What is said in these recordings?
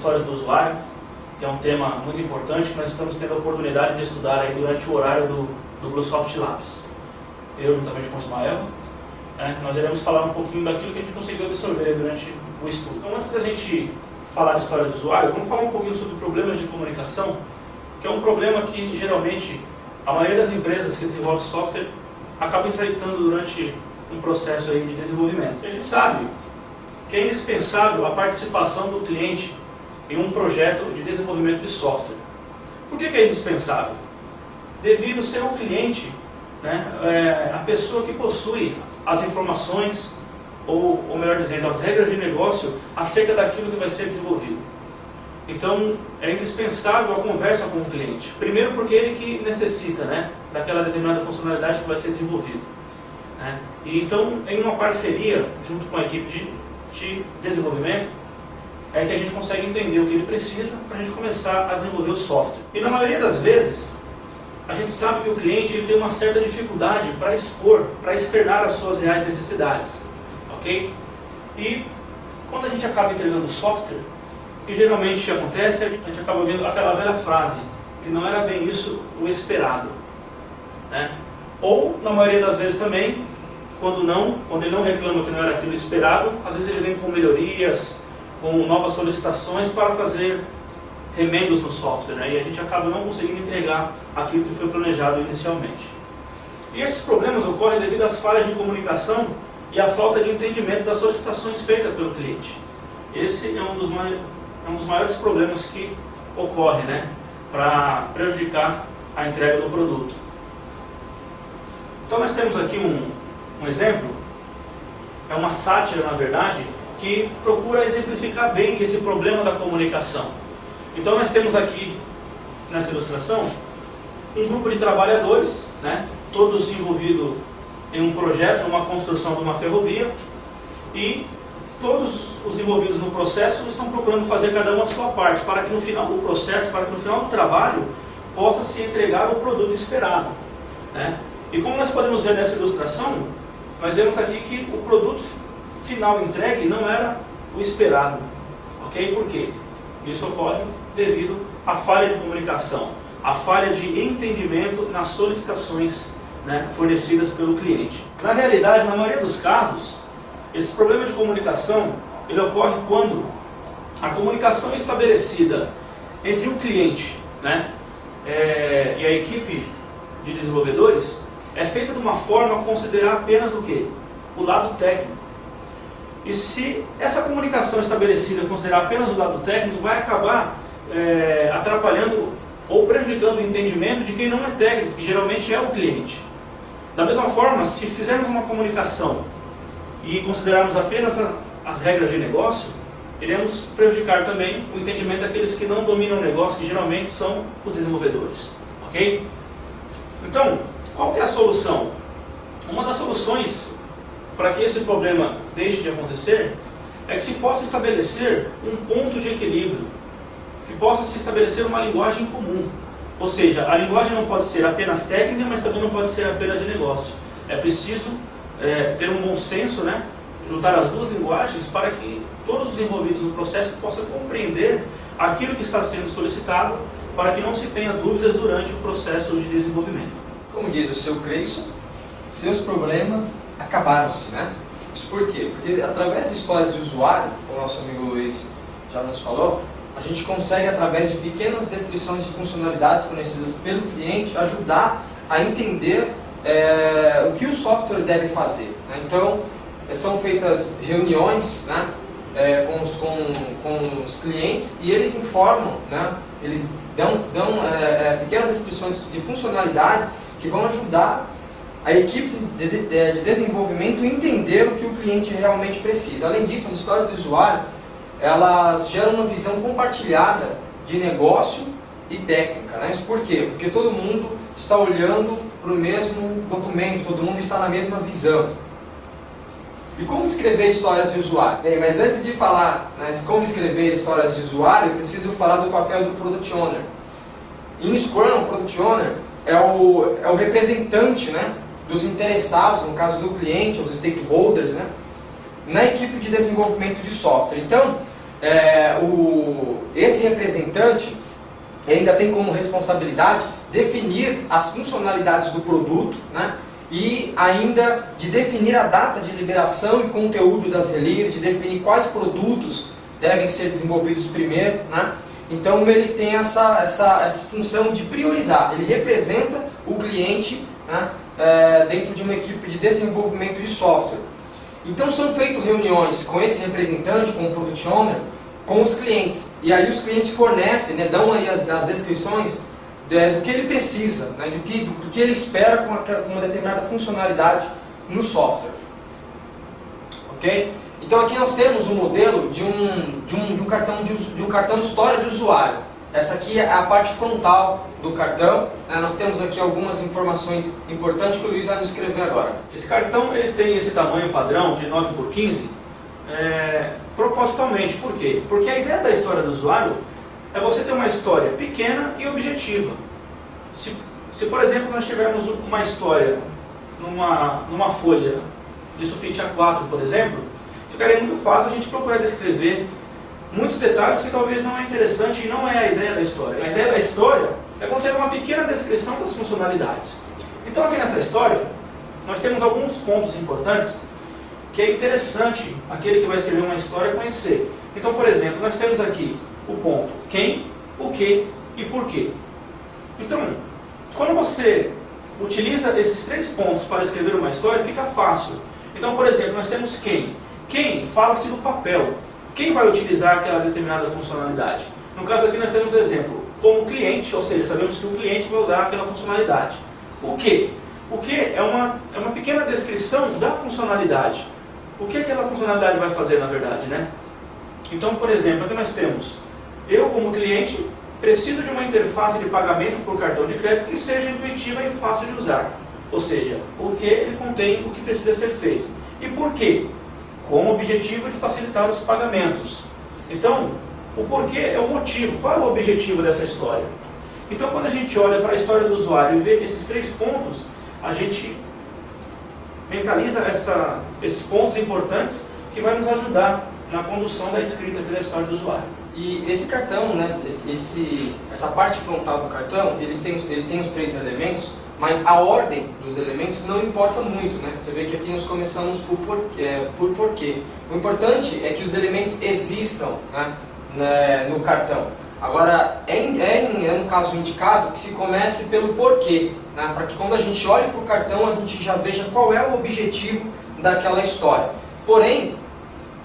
histórias do usuário, que é um tema muito importante que nós estamos tendo a oportunidade de estudar aí durante o horário do Bluesoft Labs. Eu, juntamente com o Ismael, nós iremos falar um pouquinho daquilo que a gente conseguiu absorver durante o estudo. Então, antes da gente falar de história do usuário, vamos falar um pouquinho sobre problemas de comunicação, que é um problema que geralmente a maioria das empresas que desenvolvem software acaba enfrentando durante um processo aí de desenvolvimento. A gente sabe que é indispensável a participação do cliente em um projeto de desenvolvimento de software. Por que é indispensável? Devido a ser o cliente, a pessoa que possui as informações, ou melhor dizendo, as regras de negócio acerca daquilo que vai ser desenvolvido. Então, é indispensável a conversa com o cliente. Primeiro porque ele que necessita daquela determinada funcionalidade que vai ser desenvolvida. E então, em uma parceria, junto com a equipe de desenvolvimento, é que a gente consegue entender o que ele precisa para a gente começar a desenvolver o software. E na maioria das vezes, a gente sabe que o cliente ele tem uma certa dificuldade para expor, para externar as suas reais necessidades. Ok? E quando a gente acaba entregando o software, o que geralmente acontece é que a gente acaba vendo aquela velha frase, que não era bem isso o esperado. Ou, na maioria das vezes também, quando ele não reclama que não era aquilo esperado, às vezes ele vem com melhorias, com novas solicitações para fazer remendos no software, e a gente acaba não conseguindo entregar aquilo que foi planejado inicialmente. E esses problemas ocorrem devido às falhas de comunicação e à falta de entendimento das solicitações feitas pelo cliente. Esse é um dos maiores problemas que ocorre, para prejudicar a entrega do produto. Então nós temos aqui um exemplo, é uma sátira na verdade, que procura exemplificar bem esse problema da comunicação. Então nós temos aqui, nessa ilustração, um grupo de trabalhadores, todos envolvidos em um projeto, numa construção de uma ferrovia, e todos os envolvidos no processo estão procurando fazer cada um a sua parte, para que no final do processo, para que no final do trabalho, possa se entregar o produto esperado. E como nós podemos ver nessa ilustração, nós vemos aqui que o produto final entregue não era o esperado. Ok? Por quê? Isso ocorre devido à falha de comunicação, à falha de entendimento nas solicitações fornecidas pelo cliente. Na realidade, na maioria dos casos, esse problema de comunicação ele ocorre quando a comunicação estabelecida entre o cliente e a equipe de desenvolvedores é feita de uma forma a considerar apenas o quê? O lado técnico. E se essa comunicação estabelecida considerar apenas o lado técnico, vai acabar atrapalhando ou prejudicando o entendimento de quem não é técnico, que geralmente é o cliente. Da mesma forma, se fizermos uma comunicação e considerarmos apenas as regras de negócio, iremos prejudicar também o entendimento daqueles que não dominam o negócio, que geralmente são os desenvolvedores. Ok? Então, qual que é a solução? Uma das soluções para que esse problema deixe de acontecer é que se possa estabelecer um ponto de equilíbrio, que possa se estabelecer uma linguagem comum. Ou seja, a linguagem não pode ser apenas técnica, mas também não pode ser apenas de negócio. É preciso ter um bom senso, juntar as duas linguagens para que todos os envolvidos no processo possam compreender aquilo que está sendo solicitado, para que não se tenha dúvidas durante o processo de desenvolvimento. Como diz o seu Creyson, seus problemas acabaram-se, Isso por quê? Porque através de histórias de usuário, como o nosso amigo Luiz já nos falou, a gente consegue, através de pequenas descrições de funcionalidades fornecidas pelo cliente, ajudar a entender o que o software deve fazer. Então, são feitas reuniões com os clientes e eles informam, eles dão pequenas descrições de funcionalidades que vão ajudar a equipe de desenvolvimento a entender o que o cliente realmente precisa. Além disso, as histórias de usuário, elas geram uma visão compartilhada de negócio e técnica. Isso por quê? Porque todo mundo está olhando para o mesmo documento, todo mundo está na mesma visão. E como escrever histórias de usuário? Bem, mas antes de falar de como escrever histórias de usuário, eu preciso falar do papel do Product Owner. Em Scrum, o Product Owner é o representante dos interessados, no caso do cliente, os stakeholders, na equipe de desenvolvimento de software. Então, esse representante ainda tem como responsabilidade definir as funcionalidades do produto, né? E ainda de definir a data de liberação e conteúdo das releases, de definir quais produtos devem ser desenvolvidos primeiro, né? Então ele tem essa função de priorizar, ele representa o cliente, né, dentro de uma equipe de desenvolvimento de software. Então são feitas reuniões com esse representante, com o Product Owner, com os clientes. E aí os clientes fornecem, né, dão aí as descrições do que ele precisa, né, do que ele espera com uma determinada funcionalidade no software. Ok? Então aqui nós temos um modelo de um cartão de história do usuário. Essa aqui é a parte frontal do cartão. Nós temos aqui algumas informações importantes que o Luiz vai nos escrever agora. Esse cartão ele tem esse tamanho padrão de 9x15 propositalmente. Por quê? Porque a ideia da história do usuário é você ter uma história pequena e objetiva. Se por exemplo, nós tivermos uma história numa folha de sulfite A4, por exemplo, ficaria muito fácil a gente procurar descrever muitos detalhes que talvez não é interessante e não é a ideia da história. A ideia da história é conter uma pequena descrição das funcionalidades. Então aqui nessa história, nós temos alguns pontos importantes que é interessante aquele que vai escrever uma história conhecer. Então, por exemplo, nós temos aqui o ponto quem, o que e por quê. Então, quando você utiliza esses 3 pontos para escrever uma história, fica fácil. Então, por exemplo, nós temos quem. Quem fala-se do papel. Quem vai utilizar aquela determinada funcionalidade? No caso aqui nós temos o exemplo como cliente, ou seja, sabemos que o cliente vai usar aquela funcionalidade. O que? O que é uma pequena descrição da funcionalidade. O que aquela funcionalidade vai fazer na verdade, né? Então, por exemplo, aqui nós temos eu como cliente preciso de uma interface de pagamento por cartão de crédito que seja intuitiva e fácil de usar. Ou seja, o que ele contém o que precisa ser feito. E por quê? Com o objetivo de facilitar os pagamentos. Então, o porquê é o motivo. Qual é o objetivo dessa história? Então, quando a gente olha para a história do usuário e vê esses 3 pontos, a gente mentaliza esses pontos importantes que vai nos ajudar na condução da escrita da história do usuário. E esse cartão, né, essa parte frontal do cartão, ele tem os 3 elementos, mas a ordem dos elementos não importa muito, né? Você vê que aqui nós começamos por porquê. O importante é que os elementos existam, né, no cartão. Agora, é no caso indicado que se comece pelo porquê, né? Para que quando a gente olhe para o cartão, a gente já veja qual é o objetivo daquela história. Porém,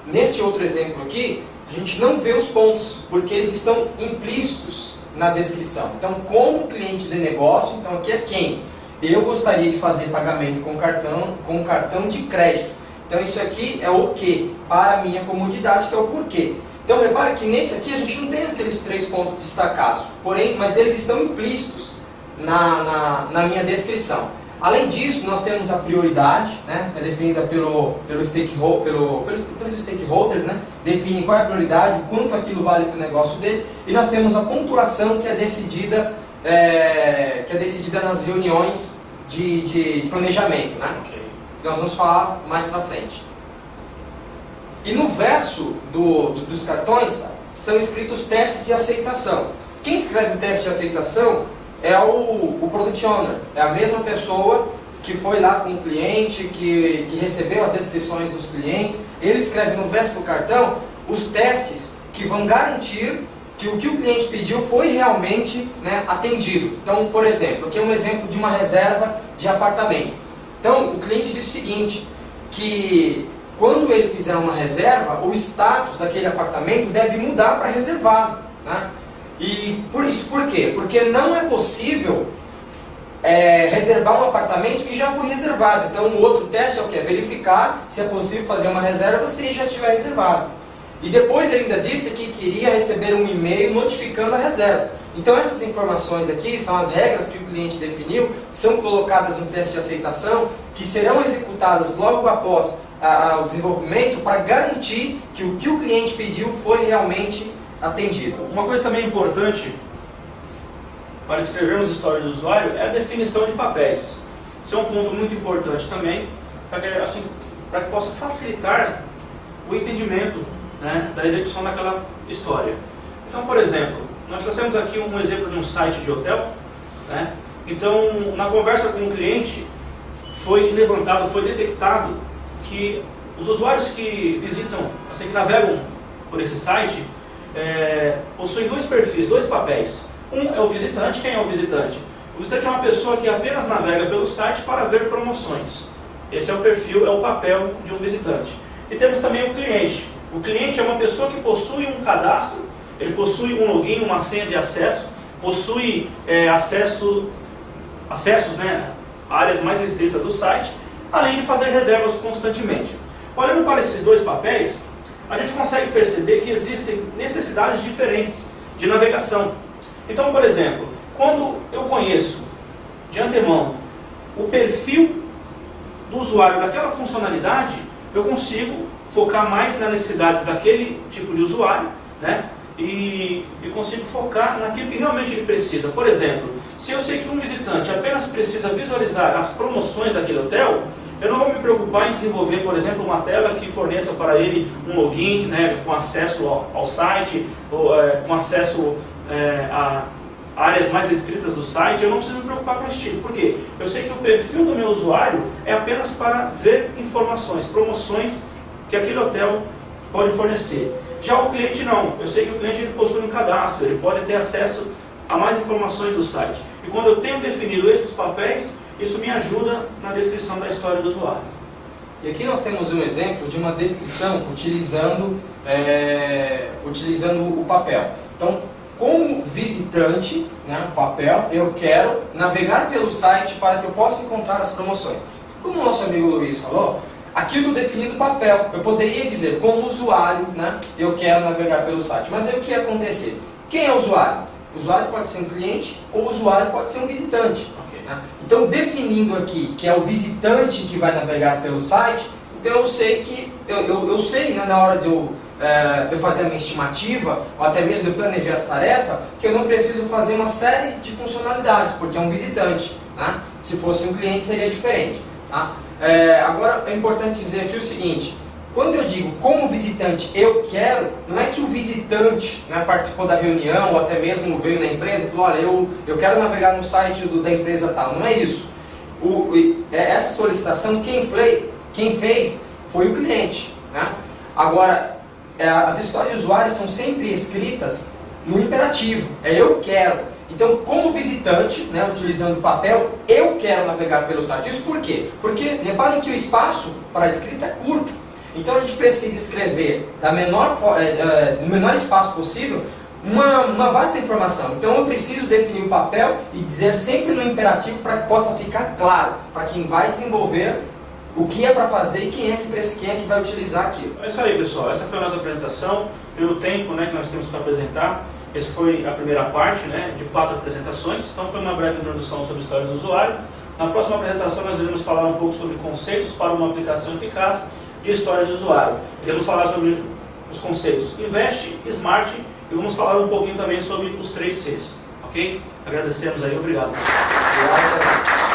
nesse outro exemplo aqui, a gente não vê os pontos, porque eles estão implícitos na descrição. Então, como cliente de negócio, então aqui é quem? Eu gostaria de fazer pagamento com cartão de crédito. Então, isso aqui é o que? Para a minha comodidade, que é o porquê. Então, repare que nesse aqui a gente não tem aqueles 3 pontos destacados, porém, mas eles estão implícitos na minha descrição. Além disso, nós temos a prioridade, né, é definida pelos stakeholders, né, define qual é a prioridade, quanto aquilo vale para o negócio dele, e nós temos a pontuação que é decidida nas reuniões de planejamento, né, que nós vamos falar mais para frente. E no verso dos cartões são escritos testes de aceitação. Quem escreve o teste de aceitação é o Product Owner, é a mesma pessoa que foi lá com o cliente, que recebeu as descrições dos clientes. Ele escreve no verso do cartão os testes que vão garantir que o cliente pediu foi realmente, né, atendido. Então, por exemplo, aqui é um exemplo de uma reserva de apartamento. Então, o cliente diz o seguinte, que quando ele fizer uma reserva, o status daquele apartamento deve mudar para reservado, né? E por quê? Porque não é possível reservar um apartamento que já foi reservado. Então o outro teste é o quê? Verificar se é possível fazer uma reserva se já estiver reservado. E depois ele ainda disse que queria receber um e-mail notificando a reserva. Então essas informações aqui são as regras que o cliente definiu, são colocadas no teste de aceitação, que serão executadas logo após o desenvolvimento para garantir que o cliente pediu foi realmente atendido. Uma coisa também importante para escrevermos história do usuário é a definição de papéis. Isso é um ponto muito importante também, para que possa facilitar o entendimento né, da execução daquela história. Então, por exemplo, nós trouxemos aqui um exemplo de um site de hotel, né? Então, na conversa com o cliente, foi levantado, foi detectado que os usuários que visitam, assim, que navegam por esse site, possuem dois perfis, dois papéis. Um é o visitante. Quem é o visitante? O visitante é uma pessoa que apenas navega pelo site para ver promoções. Esse é o perfil, é o papel de um visitante. E temos também o cliente. O cliente é uma pessoa que possui um cadastro, ele possui um login, uma senha de acesso, possui acessos, né, a áreas mais restritas do site, além de fazer reservas constantemente. Olhando para esses dois papéis, a gente consegue perceber que existem necessidades diferentes de navegação. Então, por exemplo, quando eu conheço de antemão o perfil do usuário daquela funcionalidade, eu consigo focar mais nas necessidades daquele tipo de usuário, né? E consigo focar naquilo que realmente ele precisa. Por exemplo, se eu sei que um visitante apenas precisa visualizar as promoções daquele hotel, eu não vou me preocupar em desenvolver, por exemplo, uma tela que forneça para ele um login, né, com acesso ao site, ou, com acesso a áreas mais restritas do site. Eu não preciso me preocupar com esse tipo. Por quê? Eu sei que o perfil do meu usuário é apenas para ver informações, promoções que aquele hotel pode fornecer. Já o cliente não. Eu sei que o cliente ele possui um cadastro, ele pode ter acesso a mais informações do site. E quando eu tenho definido esses papéis, isso me ajuda na descrição da história do usuário. E aqui nós temos um exemplo de uma descrição utilizando o papel. Então, como visitante, né, papel, eu quero navegar pelo site para que eu possa encontrar as promoções. Como o nosso amigo Luiz falou, aqui eu estou definindo o papel. Eu poderia dizer, como usuário, né, eu quero navegar pelo site. Mas aí o que ia acontecer? Quem é o usuário? O usuário pode ser um cliente ou o usuário pode ser um visitante. Okay. Né? Então, definindo aqui que é o visitante que vai navegar pelo site, então eu sei que, eu sei, né, na hora de eu fazer a minha estimativa, ou até mesmo de eu planejar essa tarefa, que eu não preciso fazer uma série de funcionalidades, porque é um visitante. Né? Se fosse um cliente seria diferente. Tá? Agora é importante dizer aqui o seguinte: quando eu digo como visitante eu quero, não é que o visitante, né, participou da reunião ou até mesmo veio na empresa e falou, olha, eu quero navegar no site da empresa tal. Não é isso. Essa solicitação quem fez foi o cliente. Né? Agora, as histórias de usuário são sempre escritas no imperativo. Eu quero. Então, como visitante, né, utilizando o papel, eu quero navegar pelo site. Isso por quê? Porque, reparem que o espaço para a escrita é curto. Então, a gente precisa escrever no menor espaço possível uma vasta informação. Então, eu preciso definir o papel e dizer sempre no imperativo para que possa ficar claro para quem vai desenvolver o que é para fazer e quem é que vai utilizar aquilo. É isso aí, pessoal. Essa foi a nossa apresentação. Pelo tempo, né, que nós temos para apresentar, essa foi a primeira parte, né, de 4 apresentações. Então foi uma breve introdução sobre histórias do usuário. Na próxima apresentação nós iremos falar um pouco sobre conceitos para uma aplicação eficaz de histórias do usuário. Iremos falar sobre os conceitos Invest, Smart e vamos falar um pouquinho também sobre os 3 Cs. Ok? Agradecemos aí, obrigado. Obrigado.